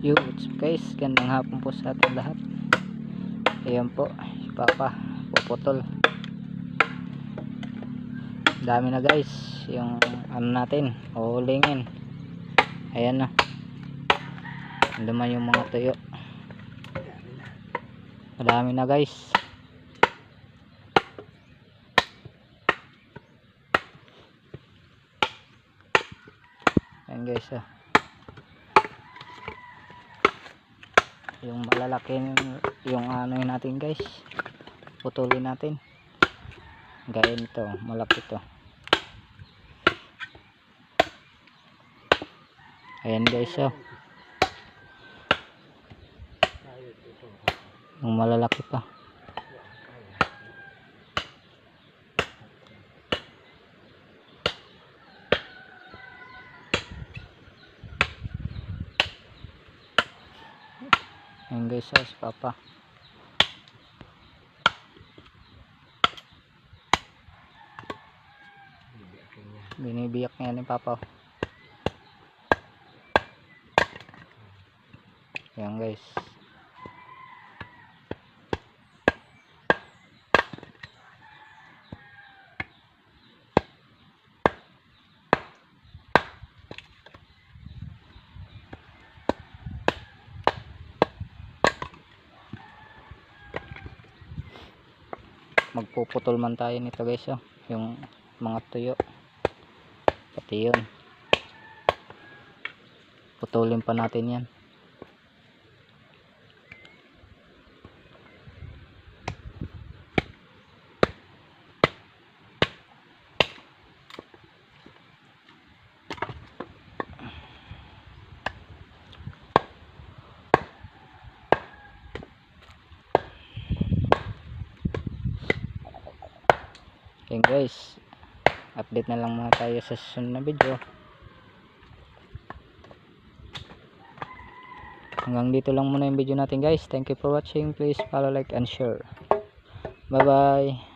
Yo, what's up guys, gandang hapon po sa ating lahat. Ayan po, si Papa puputol. Dami na guys yung ano natin, uhulingin. Ayan na, naman yung mga tuyo. Madami na guys. Ayan guys, yung malalaki yung ano natin guys, putulin natin. Gaya nito, malaki to. Ayan guys, yung malalaki pa. Ayan guys, si Papa. Binibiyak niya ni Papa. Ayan guys. Magpuputol man tayo nito guys, yung mga tuyo pati yun, putulin pa natin yan. Okay guys, update na lang muna tayo sa susunod na video. Hanggang dito lang muna yung video natin guys. Thank you for watching. Please follow, like and share. Bye bye.